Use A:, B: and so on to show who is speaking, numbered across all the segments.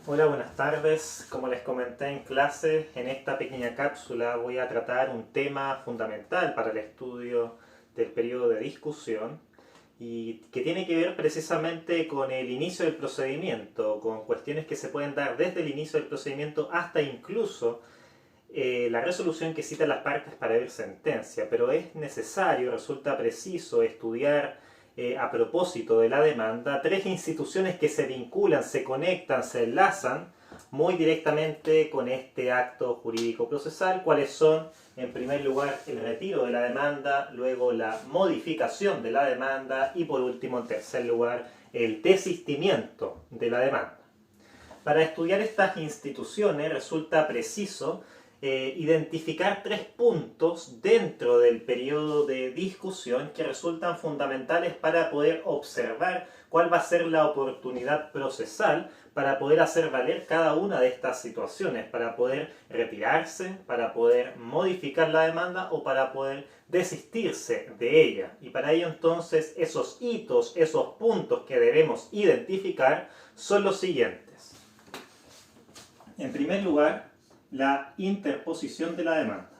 A: Hola, buenas tardes. Como les comenté en clase, en esta pequeña cápsula voy a tratar un tema fundamental para el estudio del periodo de discusión y que tiene que ver precisamente con el inicio del procedimiento, con cuestiones que se pueden dar desde el inicio del procedimiento hasta incluso la resolución que citan las partes para ver sentencia, pero es necesario, resulta preciso estudiar a propósito de la demanda tres instituciones que se vinculan, se conectan, se enlazan muy directamente con este acto jurídico procesal, cuáles son, en primer lugar, el retiro de la demanda, luego la modificación de la demanda y por último, en tercer lugar, el desistimiento de la demanda. Para estudiar estas instituciones resulta preciso identificar tres puntos dentro del periodo de discusión que resultan fundamentales para poder observar cuál va a ser la oportunidad procesal para poder hacer valer cada una de estas situaciones, para poder retirarse, para poder modificar la demanda o para poder desistirse de ella. Y para ello entonces esos hitos, esos puntos que debemos identificar son los siguientes. En primer lugar, la interposición de la demanda.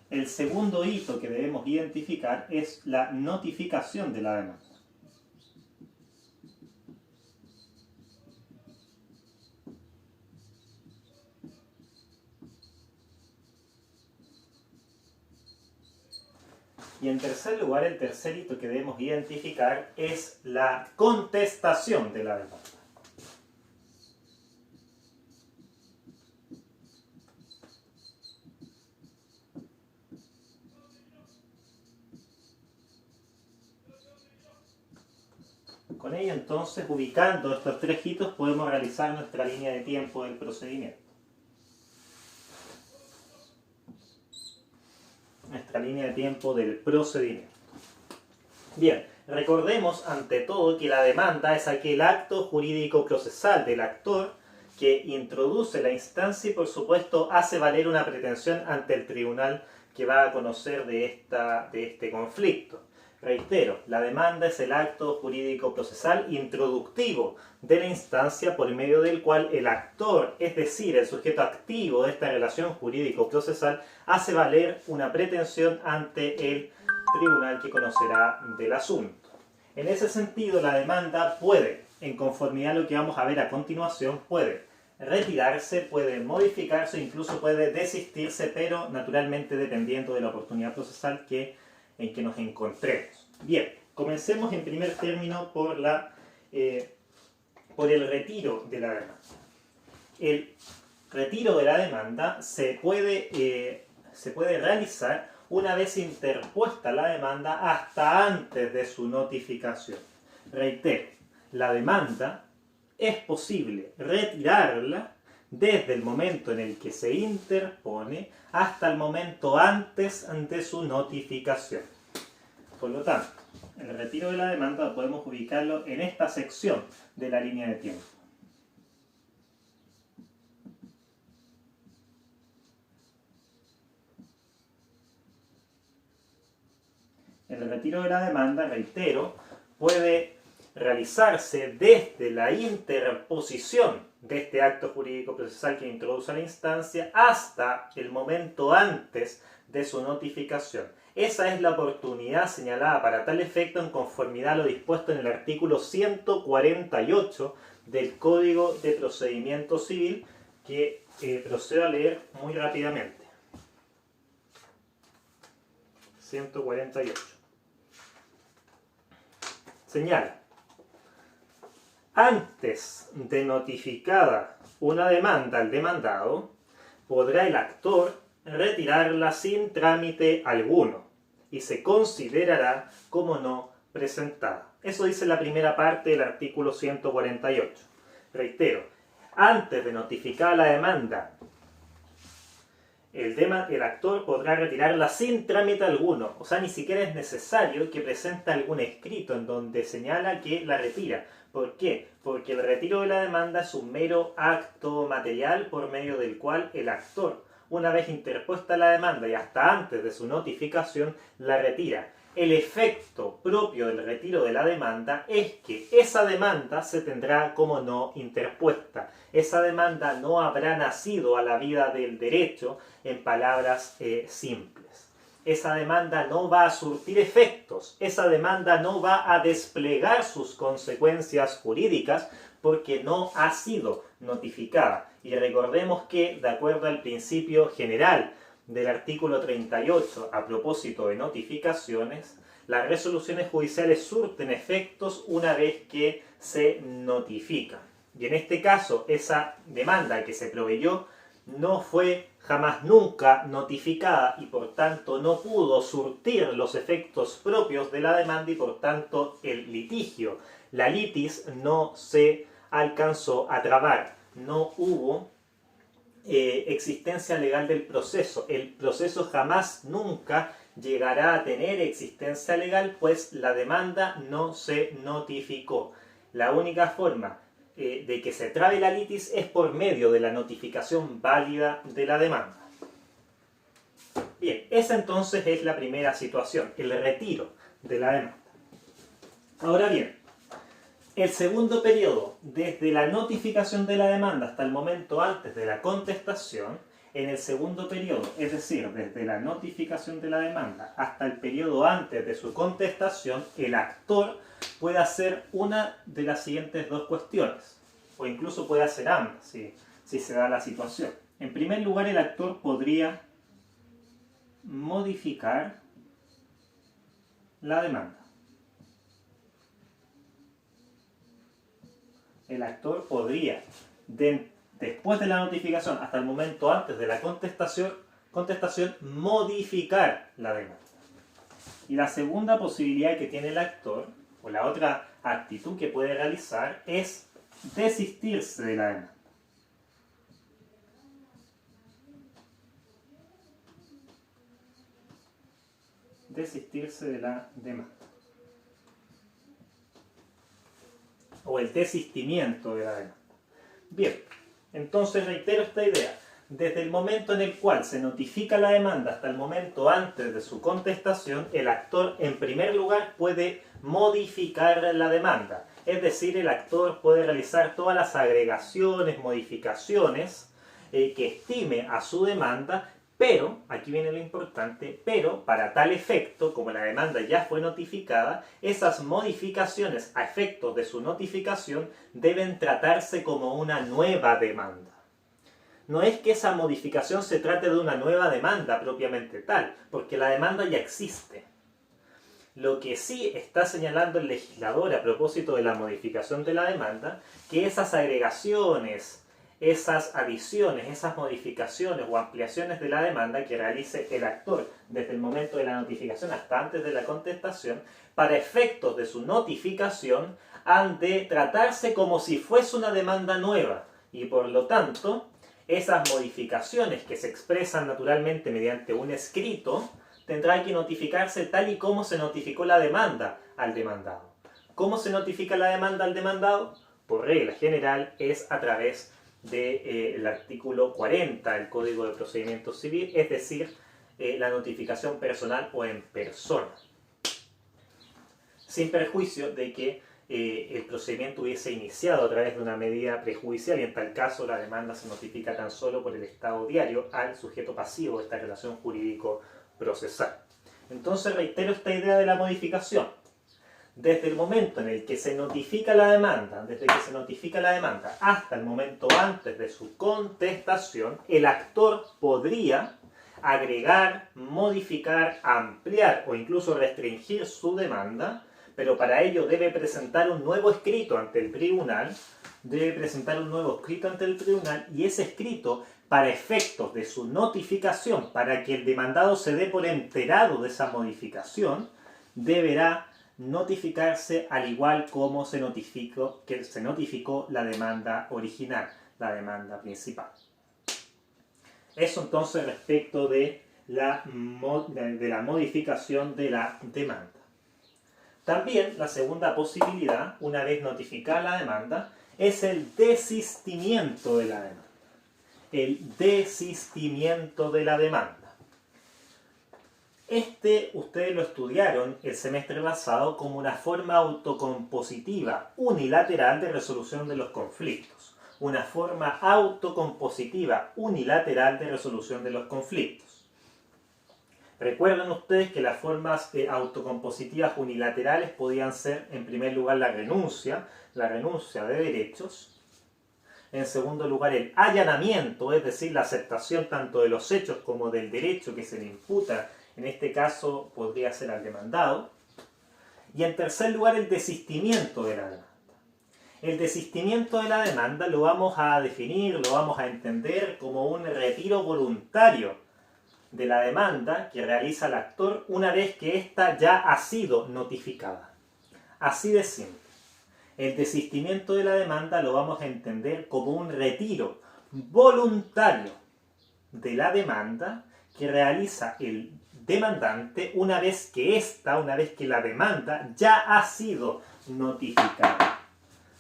A: El segundo hito que debemos identificar es la notificación de la demanda. Y en tercer lugar, el tercer hito que debemos identificar es la contestación de la demanda. Con ello entonces, ubicando estos tres hitos, podemos realizar nuestra línea de tiempo del procedimiento. Nuestra línea de tiempo del procedimiento. Bien, recordemos ante todo que la demanda es aquel acto jurídico procesal del actor que introduce la instancia y por supuesto hace valer una pretensión ante el tribunal que va a conocer de este conflicto. Reitero, la demanda es el acto jurídico procesal introductivo de la instancia por medio del cual el actor, es decir, el sujeto activo de esta relación jurídico procesal, hace valer una pretensión ante el tribunal que conocerá del asunto. En ese sentido, la demanda puede, en conformidad a lo que vamos a ver a continuación, puede retirarse, puede modificarse, incluso puede desistirse, pero naturalmente dependiendo de la oportunidad procesal en que nos encontremos. Bien, comencemos en primer término por el retiro de la demanda. El retiro de la demanda se puede realizar una vez interpuesta la demanda hasta antes de su notificación. Reitero, la demanda es posible retirarla desde el momento en el que se interpone hasta el momento antes de su notificación. Por lo tanto, el retiro de la demanda podemos ubicarlo en esta sección de la línea de tiempo. El retiro de la demanda, reitero, puede realizarse desde la interposición de este acto jurídico procesal que introduce la instancia hasta el momento antes de su notificación. Esa es la oportunidad señalada para tal efecto en conformidad a lo dispuesto en el artículo 148 del Código de Procedimiento Civil, que procedo a leer muy rápidamente. 148. Señala: antes de notificada una demanda al demandado, podrá el actor retirarla sin trámite alguno y se considerará como no presentada. Eso dice la primera parte del artículo 148. Reitero, antes de notificar la demanda el actor podrá retirarla sin trámite alguno. O sea, ni siquiera es necesario que presente algún escrito en donde señala que la retira. ¿Por qué? Porque el retiro de la demanda es un mero acto material por medio del cual el actor, una vez interpuesta la demanda y hasta antes de su notificación, la retira. El efecto propio del retiro de la demanda es que esa demanda se tendrá como no interpuesta. Esa demanda no habrá nacido a la vida del derecho, en palabras simples. Esa demanda no va a surtir efectos. Esa demanda no va a desplegar sus consecuencias jurídicas porque no ha sido notificada. Y recordemos que, de acuerdo al principio general del artículo 38 a propósito de notificaciones, las resoluciones judiciales surten efectos una vez que se notifican. Y en este caso, esa demanda que se proveyó no fue jamás nunca notificada y por tanto no pudo surtir los efectos propios de la demanda y por tanto el litigio, la litis, no se alcanzó a trabar. No hubo existencia legal del proceso. El proceso jamás nunca llegará a tener existencia legal, pues la demanda no se notificó. La única forma de que se trabe la litis es por medio de la notificación válida de la demanda. Bien, esa entonces es la primera situación, el retiro de la demanda. Ahora bien, el segundo periodo, desde la notificación de la demanda hasta el momento antes de la contestación, en el segundo periodo, es decir, desde la notificación de la demanda hasta el periodo antes de su contestación, el actor puede hacer una de las siguientes dos cuestiones, o incluso puede hacer ambas, si se da la situación. En primer lugar, el actor podría modificar la demanda. El actor podría, después de la notificación hasta el momento antes de la contestación, modificar la demanda. Y la segunda posibilidad que tiene el actor, o la otra actitud que puede realizar, es desistirse de la demanda. Desistirse de la demanda. O el desistimiento de la demanda. Bien, entonces reitero esta idea. Desde el momento en el cual se notifica la demanda hasta el momento antes de su contestación, el actor en primer lugar puede modificar la demanda. Es decir, el actor puede realizar todas las agregaciones, modificaciones que estime a su demanda, pero, aquí viene lo importante, pero para tal efecto, como la demanda ya fue notificada, esas modificaciones a efectos de su notificación deben tratarse como una nueva demanda. No es que esa modificación se trate de una nueva demanda propiamente tal, porque la demanda ya existe. Lo que sí está señalando el legislador a propósito de la modificación de la demanda, que esas agregaciones, esas adiciones, esas modificaciones o ampliaciones de la demanda que realice el actor desde el momento de la notificación hasta antes de la contestación, para efectos de su notificación, han de tratarse como si fuese una demanda nueva y por lo tanto, esas modificaciones que se expresan naturalmente mediante un escrito, tendrá que notificarse tal y como se notificó la demanda al demandado. ¿Cómo se notifica la demanda al demandado? Por regla general es a través del artículo 40 del Código de Procedimiento Civil, es decir, la notificación personal o en persona. Sin perjuicio de que el procedimiento hubiese iniciado a través de una medida prejudicial y en tal caso la demanda se notifica tan solo por el estado diario al sujeto pasivo de esta relación jurídico-procesal. Entonces reitero esta idea de la modificación. Desde el momento en el que se notifica la demanda, hasta el momento antes de su contestación, el actor podría agregar, modificar, ampliar o incluso restringir su demanda, pero para ello debe presentar un nuevo escrito ante el tribunal, y ese escrito, para efectos de su notificación, para que el demandado se dé por enterado de esa modificación, deberá notificarse al igual como se notificó la demanda original, la demanda principal. Eso entonces respecto de la modificación de la demanda. También la segunda posibilidad, una vez notificada la demanda, es el desistimiento de la demanda. El desistimiento de la demanda. Ustedes lo estudiaron el semestre pasado como una forma autocompositiva unilateral de resolución de los conflictos. Una forma autocompositiva unilateral de resolución de los conflictos. Recuerden ustedes que las formas autocompositivas unilaterales podían ser, en primer lugar, la renuncia de derechos. En segundo lugar, el allanamiento, es decir, la aceptación tanto de los hechos como del derecho que se le imputa. En este caso podría ser al demandado. Y en tercer lugar, el desistimiento de la demanda. El desistimiento de la demanda lo vamos a definir, lo vamos a entender como un retiro voluntario de la demanda que realiza el actor una vez que ésta ya ha sido notificada. Así de simple. El desistimiento de la demanda lo vamos a entender como un retiro voluntario de la demanda que realiza el demandante una vez que la demanda ya ha sido notificada.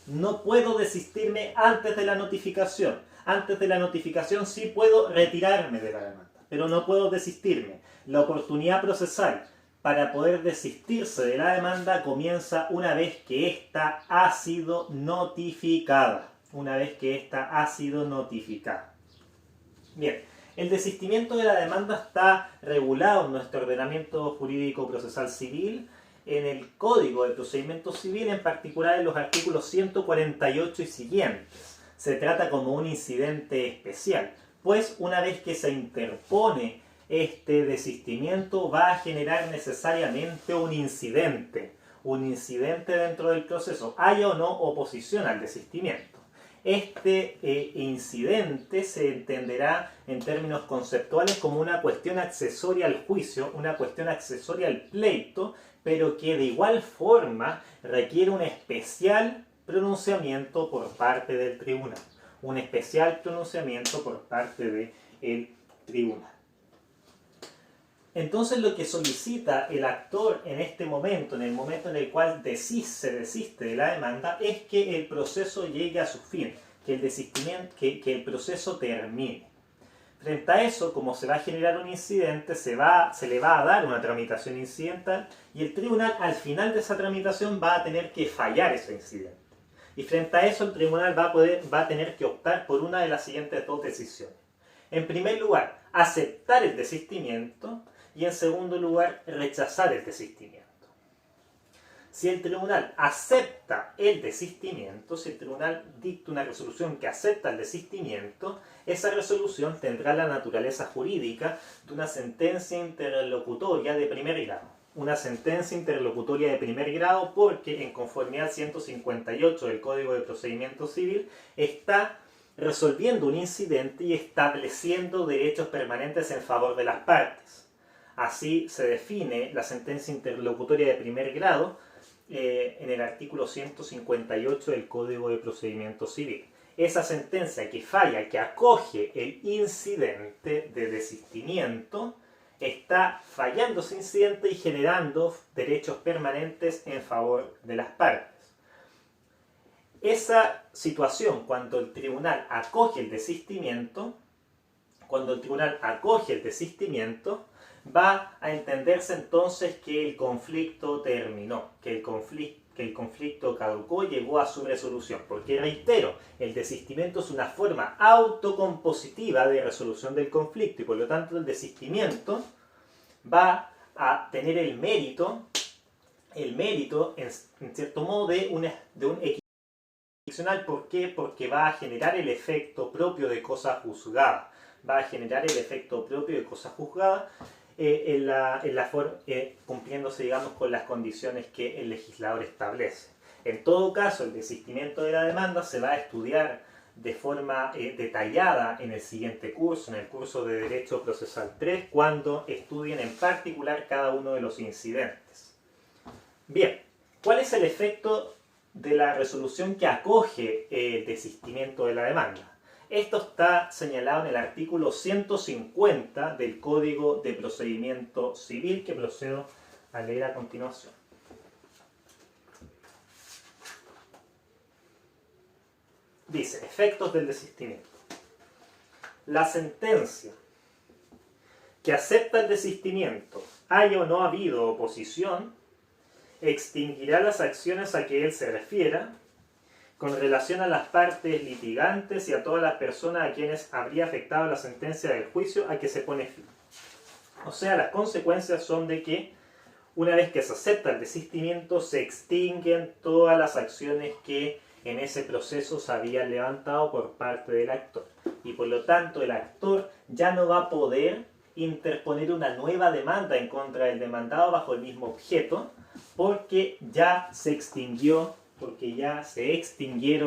A: No puedo desistirme antes de la notificación. Antes de la notificación sí puedo retirarme de la demanda, pero no puedo desistirme. La oportunidad procesal para poder desistirse de la demanda comienza una vez que ésta ha sido notificada. Una vez que ésta ha sido notificada. Bien, el desistimiento de la demanda está regulado en nuestro ordenamiento jurídico procesal civil, en el Código de Procedimiento Civil, en particular en los artículos 148 y siguientes. Se trata como un incidente especial, pues una vez que se interpone este desistimiento va a generar necesariamente un incidente dentro del proceso, haya o no oposición al desistimiento. Este incidente se entenderá en términos conceptuales como una cuestión accesoria al juicio, una cuestión accesoria al pleito, pero que de igual forma requiere un especial pronunciamiento por parte del tribunal. Un especial pronunciamiento por parte del tribunal. Entonces lo que solicita el actor en este momento, en el momento en el cual se desiste de la demanda, es que el proceso llegue a su fin, que el proceso termine. Frente a eso, como se va a generar un incidente, se le va a dar una tramitación incidental y el tribunal al final de esa tramitación va a tener que fallar ese incidente. Y frente a eso el tribunal va a tener que optar por una de las siguientes dos decisiones. En primer lugar, aceptar el desistimiento y en segundo lugar, rechazar el desistimiento. Si el tribunal acepta el desistimiento, si el tribunal dicta una resolución que acepta el desistimiento, esa resolución tendrá la naturaleza jurídica de una sentencia interlocutoria de primer grado. Una sentencia interlocutoria de primer grado porque, en conformidad al 158 del Código de Procedimiento Civil, está resolviendo un incidente y estableciendo derechos permanentes en favor de las partes. Así se define la sentencia interlocutoria de primer grado en el artículo 158 del Código de Procedimiento Civil. Esa sentencia que falla, que acoge el incidente de desistimiento, está fallando ese incidente y generando derechos permanentes en favor de las partes. Esa situación, cuando el tribunal acoge el desistimiento, va a entenderse entonces que el conflicto terminó, que el conflicto caducó y llegó a su resolución. Porque, reitero, el desistimiento es una forma autocompositiva de resolución del conflicto y por lo tanto el desistimiento va a tener el mérito en cierto modo de un equilibrio. ¿Por qué? Porque va a generar el efecto propio de cosa juzgada. Cumpliéndose, digamos, con las condiciones que el legislador establece. En todo caso, el desistimiento de la demanda se va a estudiar de forma detallada en el siguiente curso, en el curso de Derecho Procesal 3, cuando estudien en particular cada uno de los incidentes. Bien, ¿cuál es el efecto de la resolución que acoge el desistimiento de la demanda? Esto está señalado en el artículo 150 del Código de Procedimiento Civil, que procedo a leer a continuación. Dice, efectos del desistimiento. La sentencia que acepta el desistimiento, haya o no habido oposición, extinguirá las acciones a que él se refiera, con relación a las partes litigantes y a todas las personas a quienes habría afectado la sentencia del juicio a que se pone fin. O sea, las consecuencias son de que una vez que se acepta el desistimiento, se extinguen todas las acciones que en ese proceso se habían levantado por parte del actor. Y por lo tanto, el actor ya no va a poder interponer una nueva demanda en contra del demandado bajo el mismo objeto, porque ya se extinguieron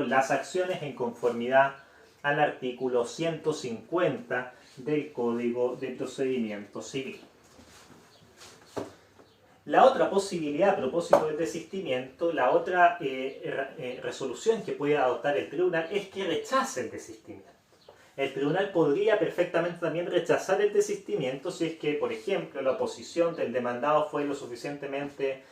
A: las acciones en conformidad al artículo 150 del Código de Procedimiento Civil. La otra posibilidad a propósito del desistimiento, la otra resolución que puede adoptar el tribunal es que rechace el desistimiento. El tribunal podría perfectamente también rechazar el desistimiento si es que, por ejemplo, la oposición del demandado fue lo suficientemente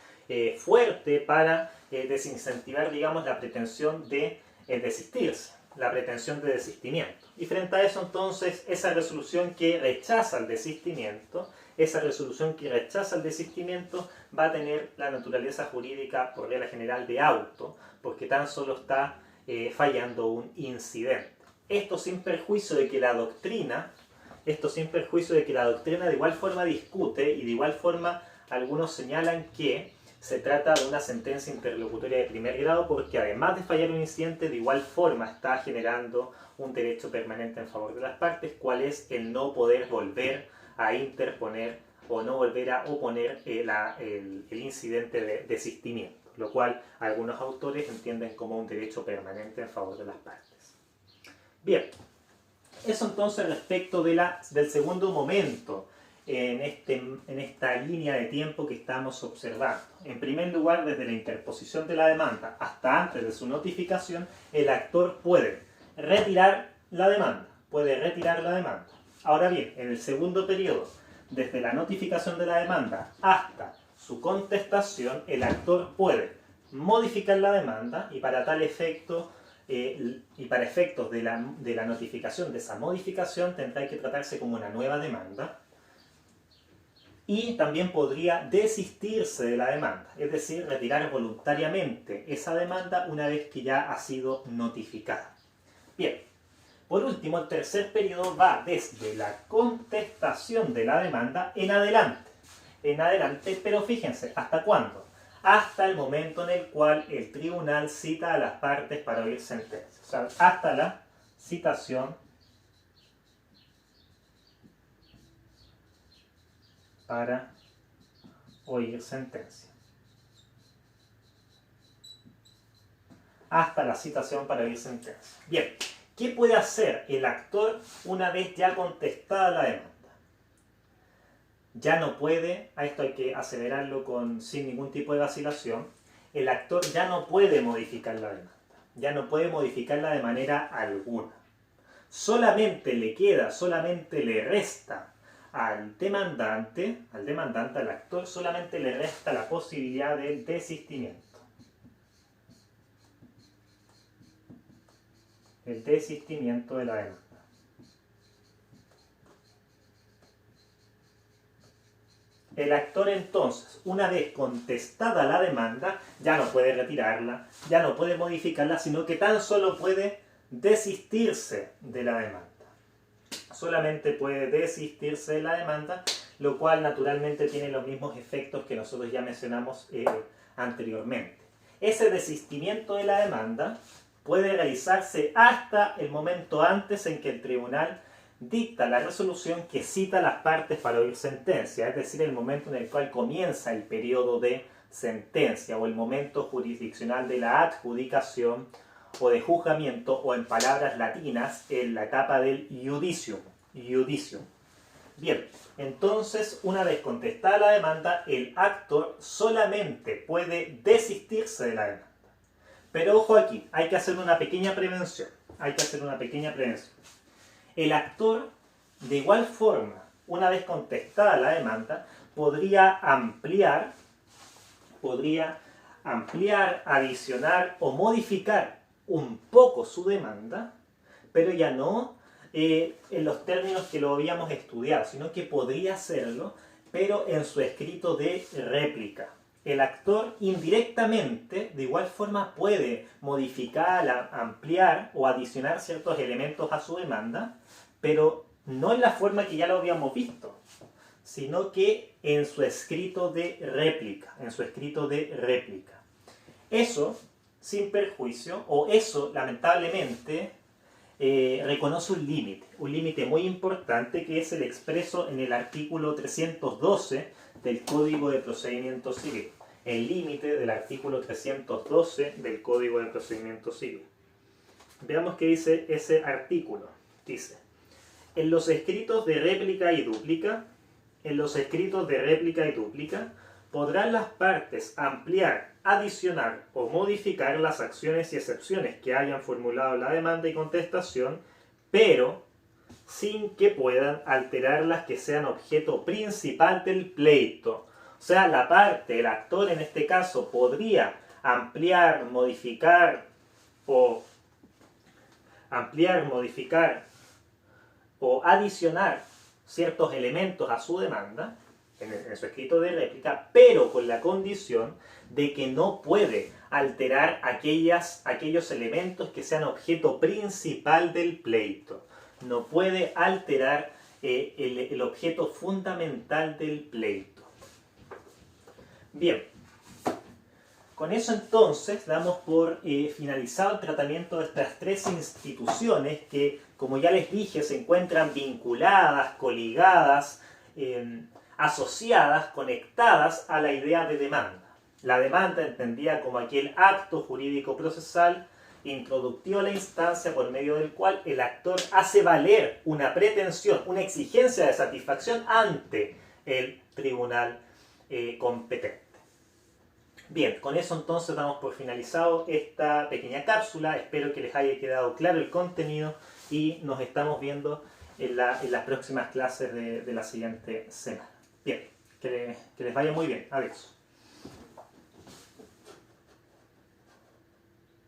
A: fuerte para desincentivar, digamos, la pretensión de desistirse, la pretensión de desistimiento. Y frente a eso, entonces, esa resolución que rechaza el desistimiento, va a tener la naturaleza jurídica por regla general de auto, porque tan solo está fallando un incidente. Esto sin perjuicio de que la doctrina de igual forma discute y de igual forma algunos señalan que se trata de una sentencia interlocutoria de primer grado porque además de fallar un incidente, de igual forma está generando un derecho permanente en favor de las partes, cual es el no poder volver a interponer o no volver a oponer el incidente de desistimiento, lo cual algunos autores entienden como un derecho permanente en favor de las partes. Bien, eso entonces respecto del segundo momento en esta línea de tiempo que estamos observando. En primer lugar, desde la interposición de la demanda hasta antes de su notificación, el actor puede retirar la demanda. Ahora bien, en el segundo periodo, desde la notificación de la demanda hasta su contestación, el actor puede modificar la demanda y para tal efecto y para efectos de la notificación de esa modificación tendrá que tratarse como una nueva demanda. Y también podría desistirse de la demanda, es decir, retirar voluntariamente esa demanda una vez que ya ha sido notificada. Bien, por último, el tercer periodo va desde la contestación de la demanda en adelante, pero fíjense, ¿hasta cuándo? Hasta el momento en el cual el tribunal cita a las partes para oír sentencia. O sea, hasta la citación para oír sentencia. Hasta la citación para oír sentencia. Bien, ¿qué puede hacer el actor una vez ya contestada la demanda? Ya no puede, a esto hay que acelerarlo sin ningún tipo de vacilación, el actor ya no puede modificar la demanda. Ya no puede modificarla de manera alguna. Solamente le resta al demandante, al actor, solamente le resta la posibilidad del desistimiento. El desistimiento de la demanda. El actor entonces, una vez contestada la demanda, ya no puede retirarla, ya no puede modificarla, sino que tan solo puede desistirse de la demanda. Solamente puede desistirse de la demanda, lo cual naturalmente tiene los mismos efectos que nosotros ya mencionamos anteriormente. Ese desistimiento de la demanda puede realizarse hasta el momento antes en que el tribunal dicta la resolución que cita a las partes para oír sentencia, es decir, el momento en el cual comienza el periodo de sentencia o el momento jurisdiccional de la adjudicación o de juzgamiento, o en palabras latinas, en la etapa del iudicium. Bien, entonces, una vez contestada la demanda, el actor solamente puede desistirse de la demanda. Pero ojo aquí, hay que hacer una pequeña prevención. hay que hacer una pequeña prevención. El actor, de igual forma, una vez contestada la demanda, podría ampliar, adicionar o modificar un poco su demanda, pero ya no en los términos que lo habíamos estudiado, sino que podría hacerlo, pero en su escrito de réplica. El actor indirectamente, de igual forma, puede modificar, ampliar o adicionar ciertos elementos a su demanda, pero no en la forma que ya lo habíamos visto, sino que en su escrito de réplica, Eso, sin perjuicio, o eso, lamentablemente, reconoce un límite muy importante que es el expreso en el artículo 312 del Código de Procedimiento Civil. El límite del artículo 312 del Código de Procedimiento Civil. Veamos qué dice ese artículo. Dice: en los escritos de réplica y dúplica, podrán las partes ampliar, adicionar o modificar las acciones y excepciones que hayan formulado la demanda y contestación, pero sin que puedan alterar las que sean objeto principal del pleito. O sea, la parte, el actor en este caso, podría ampliar, modificar o adicionar ciertos elementos a su demanda en su escrito de réplica, pero con la condición de que no puede alterar aquellos elementos que sean objeto principal del pleito. No puede alterar el objeto fundamental del pleito. Bien, con eso entonces damos por finalizado el tratamiento de estas tres instituciones que, como ya les dije, se encuentran vinculadas, coligadas, asociadas, conectadas a la idea de demanda. La demanda entendida como aquel acto jurídico procesal introductivo a la instancia por medio del cual el actor hace valer una pretensión, una exigencia de satisfacción ante el tribunal competente. Bien, con eso entonces damos por finalizado esta pequeña cápsula. Espero que les haya quedado claro el contenido y nos estamos viendo en las próximas clases de la siguiente semana. Bien, que les vaya muy bien. Adiós.